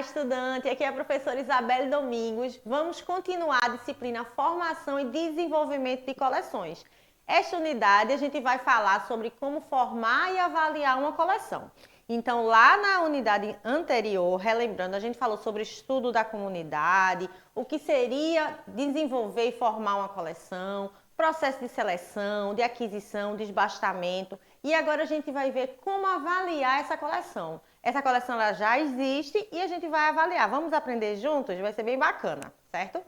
estudante! Aqui é a professora Isabelle Domingos. Vamos continuar a disciplina Formação e Desenvolvimento de Coleções. Esta unidade a gente vai falar sobre como formar e avaliar uma coleção. Então, lá na unidade anterior, relembrando, a gente falou sobre estudo da comunidade, o que seria desenvolver e formar uma coleção, processo de seleção, de aquisição, desbastamento. E agora a gente vai ver como avaliar essa coleção. Essa coleção ela já existe e a gente vai avaliar. Vamos aprender juntos? Vai ser bem bacana, certo?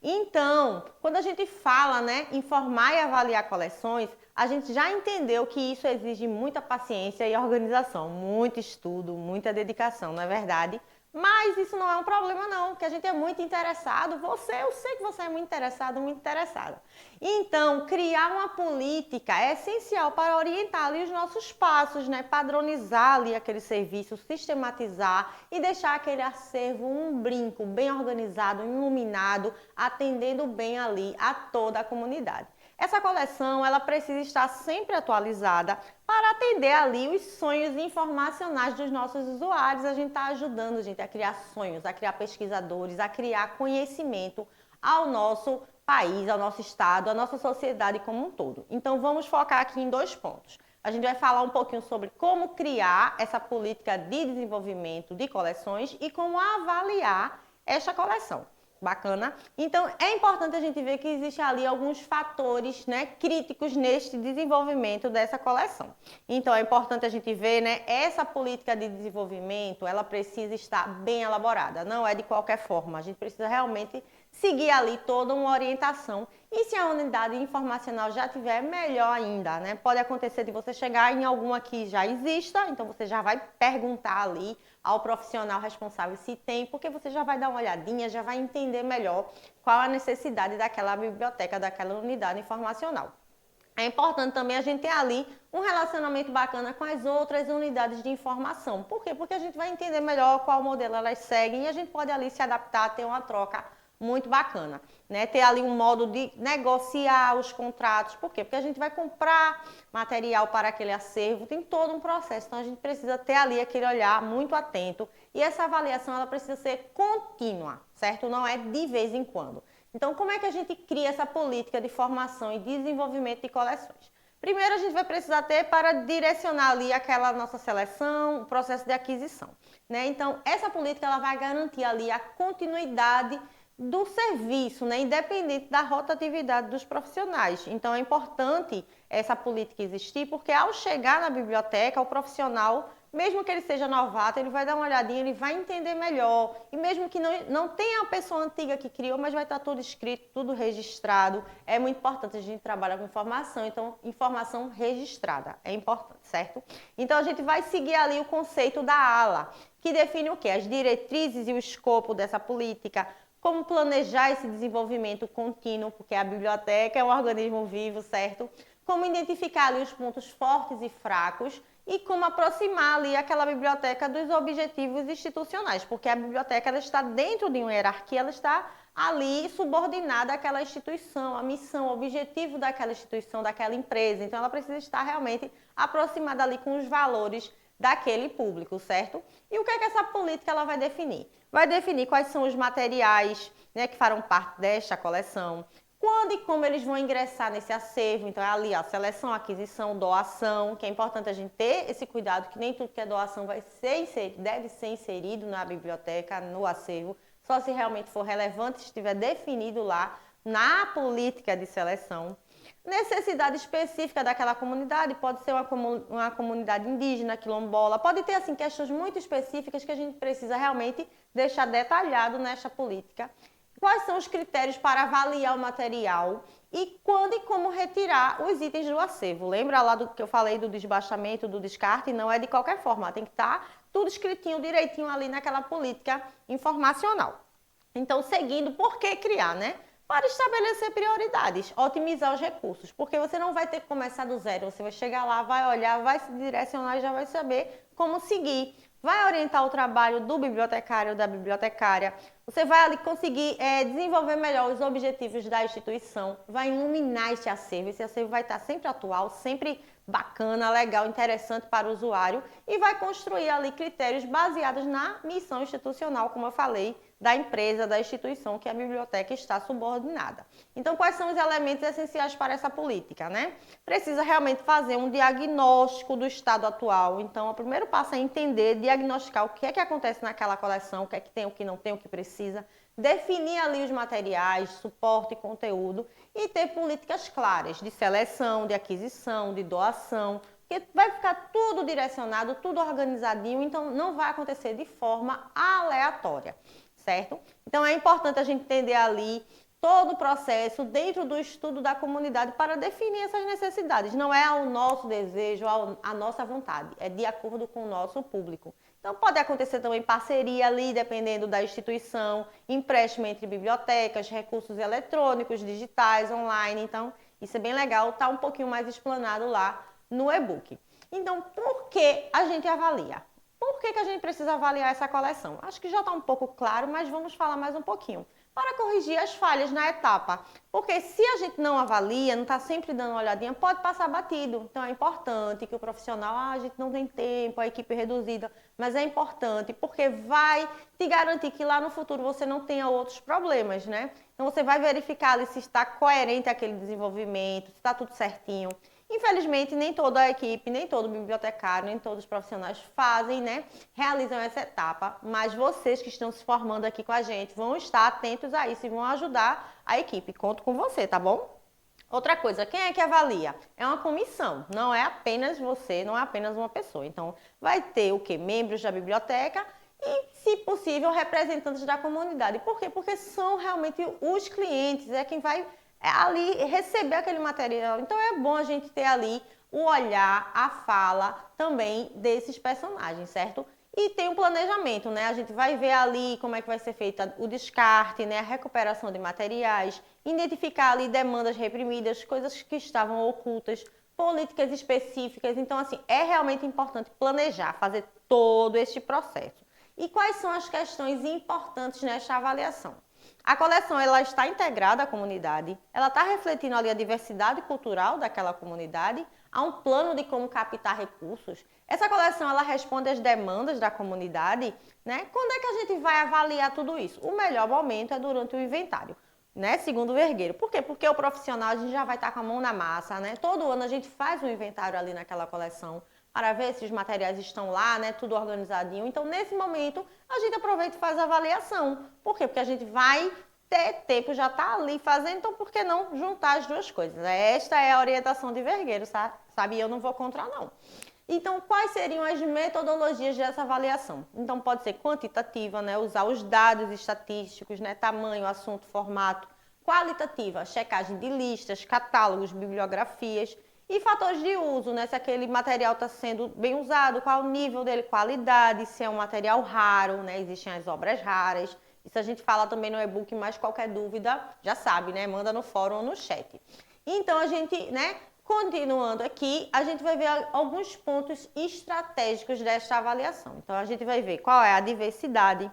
Então, quando a gente fala, em formar e avaliar coleções, a gente já entendeu que isso exige muita paciência e organização, muito estudo, muita dedicação, não é verdade? Mas isso não é um problema não, porque a gente é muito interessado. Eu sei que você é muito interessado, muito interessada. Então, criar uma política é essencial para orientar ali os nossos passos, Padronizar ali aquele serviço, sistematizar e deixar aquele acervo um brinco, bem organizado, iluminado, atendendo bem ali a toda a comunidade. Essa coleção, ela precisa estar sempre atualizada para atender ali os sonhos informacionais dos nossos usuários. A gente está ajudando, gente, a criar sonhos, a criar pesquisadores, a criar conhecimento ao nosso país, ao nosso estado, à nossa sociedade como um todo. Então, vamos focar aqui em 2 pontos. A gente vai falar um pouquinho sobre como criar essa política de desenvolvimento de coleções e como avaliar esta coleção. Bacana? Então, é importante a gente ver que existe ali alguns fatores, críticos neste desenvolvimento dessa coleção. Então, é importante a gente ver, essa política de desenvolvimento, ela precisa estar bem elaborada, não é de qualquer forma. A gente precisa realmente seguir ali toda uma orientação. E se a unidade informacional já tiver, melhor ainda, Pode acontecer de você chegar em alguma que já exista, então você já vai perguntar ali ao profissional responsável se tem, porque você já vai dar uma olhadinha, já vai entender melhor qual a necessidade daquela biblioteca, daquela unidade informacional. É importante também a gente ter ali um relacionamento bacana com as outras unidades de informação. Por quê? Porque a gente vai entender melhor qual modelo elas seguem e a gente pode ali se adaptar, ter uma troca muito bacana, Ter ali um modo de negociar os contratos. Por quê? Porque a gente vai comprar material para aquele acervo, tem todo um processo. Então, a gente precisa ter ali aquele olhar muito atento. E essa avaliação, ela precisa ser contínua, certo? Não é de vez em quando. Então, como é que a gente cria essa política de formação e desenvolvimento de coleções? Primeiro, a gente vai precisar ter para direcionar ali aquela nossa seleção, o processo de aquisição, Então, essa política, ela vai garantir ali a continuidade do serviço, independente da rotatividade dos profissionais. Então, é importante essa política existir, porque ao chegar na biblioteca, o profissional, mesmo que ele seja novato, ele vai dar uma olhadinha, ele vai entender melhor. E mesmo que não tenha a pessoa antiga que criou, mas vai estar tudo escrito, tudo registrado. É muito importante a gente trabalhar com informação, então, informação registrada é importante, certo? Então, a gente vai seguir ali o conceito da ALA, que define o quê? As diretrizes e o escopo dessa política, como planejar esse desenvolvimento contínuo, porque a biblioteca é um organismo vivo, certo? Como identificar ali os pontos fortes e fracos e como aproximar ali aquela biblioteca dos objetivos institucionais, porque a biblioteca ela está dentro de uma hierarquia, ela está ali subordinada àquela instituição, à missão, ao objetivo daquela instituição, daquela empresa. Então, ela precisa estar realmente aproximada ali com os valores daquele público, certo? E o que é que essa política ela vai definir? Vai definir quais são os materiais que farão parte desta coleção, quando e como eles vão ingressar nesse acervo. Então, é ali a seleção, aquisição, doação, que é importante a gente ter esse cuidado, que nem tudo que é doação deve ser inserido na biblioteca, no acervo, só se realmente for relevante, estiver definido lá na política de seleção. Necessidade específica daquela comunidade, pode ser uma comunidade indígena, quilombola, pode ter assim questões muito específicas que a gente precisa realmente deixar detalhado nesta política. Quais são os critérios para avaliar o material e quando e como retirar os itens do acervo. Lembra lá do que eu falei do desbastamento, do descarte? Não é de qualquer forma, tem que estar tudo escritinho direitinho ali naquela política informacional. Então, seguindo, por que criar, Para estabelecer prioridades, otimizar os recursos, porque você não vai ter que começar do zero, você vai chegar lá, vai olhar, vai se direcionar e já vai saber como seguir. vai orientar o trabalho do bibliotecário ou da bibliotecária, você vai ali conseguir desenvolver melhor os objetivos da instituição, vai iluminar esse acervo vai estar sempre atual, sempre bacana, legal, interessante para o usuário e vai construir ali critérios baseados na missão institucional, como eu falei, da empresa, da instituição que a biblioteca está subordinada. Então, quais são os elementos essenciais para essa política, né? Precisa realmente fazer um diagnóstico do estado atual. Então, o primeiro passo é entender, diagnosticar o que é que acontece naquela coleção, o que é que tem, o que não tem, o que precisa, definir ali os materiais, suporte e conteúdo e ter políticas claras de seleção, de aquisição, de doação, porque vai ficar tudo direcionado, tudo organizadinho, então não vai acontecer de forma aleatória, certo? Então é importante a gente entender ali todo o processo dentro do estudo da comunidade para definir essas necessidades. Não é o nosso desejo, a nossa vontade, é de acordo com o nosso público. Então pode acontecer também parceria ali, dependendo da instituição, empréstimo entre bibliotecas, recursos eletrônicos, digitais, online. Então isso é bem legal, está um pouquinho mais explanado lá no e-book. Então por que a gente avalia? Por que a gente precisa avaliar essa coleção? Acho que já está um pouco claro, mas vamos falar mais um pouquinho. Para corrigir as falhas na etapa. Porque se a gente não avalia, não está sempre dando uma olhadinha, pode passar batido. Então é importante que o profissional, a gente não tem tempo, a equipe é reduzida, mas é importante porque vai te garantir que lá no futuro você não tenha outros problemas, né? Então você vai verificar ali se está coerente aquele desenvolvimento, se está tudo certinho. Infelizmente, nem toda a equipe, nem todo bibliotecário, nem todos os profissionais fazem, né? Realizam essa etapa, mas vocês que estão se formando aqui com a gente vão estar atentos a isso e vão ajudar a equipe. Conto com você, tá bom? Outra coisa, quem é que avalia? É uma comissão, não é apenas você, não é apenas uma pessoa. Então, vai ter o quê? Membros da biblioteca e, se possível, representantes da comunidade. Por quê? Porque são realmente os clientes, é quem vai ali receber aquele material. Então é bom a gente ter ali o olhar, a fala também desses personagens, certo? E tem um planejamento, né? A gente vai ver ali como é que vai ser feito o descarte, né? A recuperação de materiais, identificar ali demandas reprimidas, coisas que estavam ocultas, políticas específicas. Então, assim, é realmente importante planejar, fazer todo este processo. E quais são as questões importantes nesta avaliação? A coleção ela está integrada à comunidade, ela está refletindo ali a diversidade cultural daquela comunidade, há um plano de como captar recursos. Essa coleção ela responde às demandas da comunidade, né? Quando é que a gente vai avaliar tudo isso? O melhor momento é durante o inventário, né? Segundo o Vergueiro. Por quê? Porque o profissional a gente já vai estar com a mão na massa, né? Todo ano a gente faz um inventário ali naquela coleção para ver se os materiais estão lá, né, tudo organizadinho. Então, nesse momento, a gente aproveita e faz a avaliação. Por quê? Porque a gente vai ter tempo, já está ali fazendo, então por que não juntar as duas coisas? Esta é a orientação de Vergueiro, sabe? E eu não vou contra, não. Então, quais seriam as metodologias dessa avaliação? Então, pode ser quantitativa, né, usar os dados estatísticos, né, tamanho, assunto, formato. Qualitativa, checagem de listas, catálogos, bibliografias. E fatores de uso, né? Se aquele material está sendo bem usado, qual o nível dele, qualidade, se é um material raro, né? Existem as obras raras. Isso a gente fala também no e-book, mas qualquer dúvida, já sabe, né? Manda no fórum ou no chat. Então, a gente, né? Continuando aqui, a gente vai ver alguns pontos estratégicos desta avaliação. Então, a gente vai ver qual é a diversidade,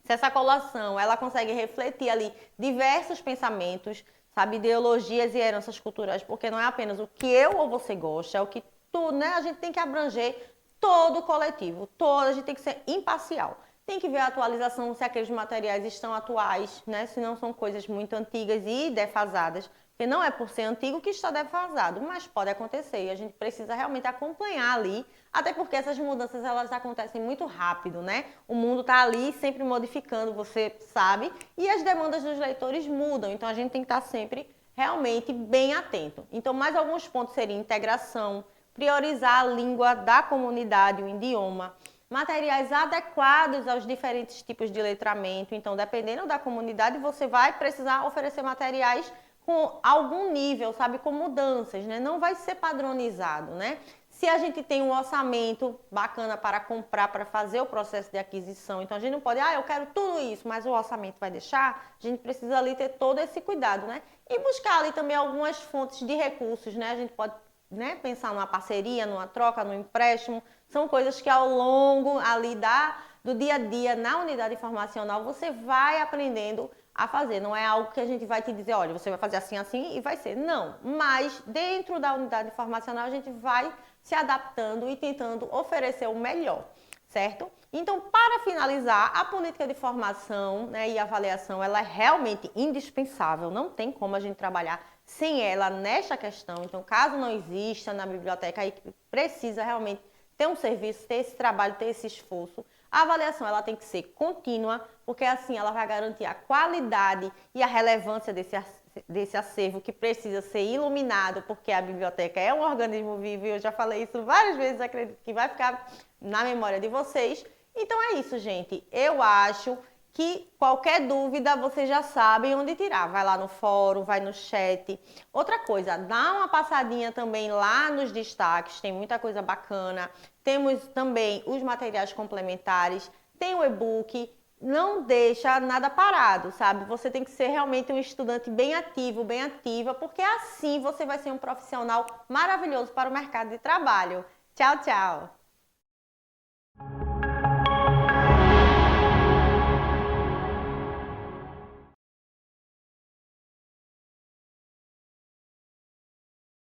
se essa coleção, ela consegue refletir ali diversos pensamentos, sabe, ideologias e heranças culturais, porque não é apenas o que eu ou você gosta, é o que tu, né? A gente tem que abranger todo o coletivo, a gente tem que ser imparcial. Tem que ver a atualização, se aqueles materiais estão atuais, né? Se não são coisas muito antigas e defasadas, porque não é por ser antigo que está defasado, mas pode acontecer e a gente precisa realmente acompanhar ali, até porque essas mudanças elas acontecem muito rápido, né? O mundo está ali sempre modificando, você sabe, e as demandas dos leitores mudam, então a gente tem que estar sempre realmente bem atento. Então, mais alguns pontos seriam integração, priorizar a língua da comunidade, o idioma, materiais adequados aos diferentes tipos de letramento. Então, dependendo da comunidade, você vai precisar oferecer materiais com algum nível, sabe, com mudanças, né? Não vai ser padronizado, né? Se a gente tem um orçamento bacana para comprar, para fazer o processo de aquisição, então a gente não pode, eu quero tudo isso, mas o orçamento vai deixar, a gente precisa ali ter todo esse cuidado, né? E buscar ali também algumas fontes de recursos, né? A gente pode né, pensar numa parceria, numa troca, num empréstimo. São coisas que ao longo ali do dia a dia, na unidade informacional, você vai aprendendo a fazer. Não é algo que a gente vai te dizer, olha, você vai fazer assim, assim e vai ser. Não, mas dentro da unidade informacional a gente vai se adaptando e tentando oferecer o melhor, certo? Então, para finalizar, a política de formação, né, e avaliação, ela é realmente indispensável. Não tem como a gente trabalhar sem ela nesta questão. Então, caso não exista na biblioteca, aí precisa realmente ter um serviço, ter esse trabalho, ter esse esforço. A avaliação ela tem que ser contínua, porque assim ela vai garantir a qualidade e a relevância desse acervo que precisa ser iluminado, porque a biblioteca é um organismo vivo e eu já falei isso várias vezes, acredito que vai ficar na memória de vocês. Então é isso, gente. Eu acho que qualquer dúvida vocês já sabem onde tirar. Vai lá no fórum, vai no chat. Outra coisa, dá uma passadinha também lá nos destaques, tem muita coisa bacana. Temos também os materiais complementares, tem o e-book. Não deixa nada parado, sabe? Você tem que ser realmente um estudante bem ativo, bem ativa, porque assim você vai ser um profissional maravilhoso para o mercado de trabalho. Tchau, tchau!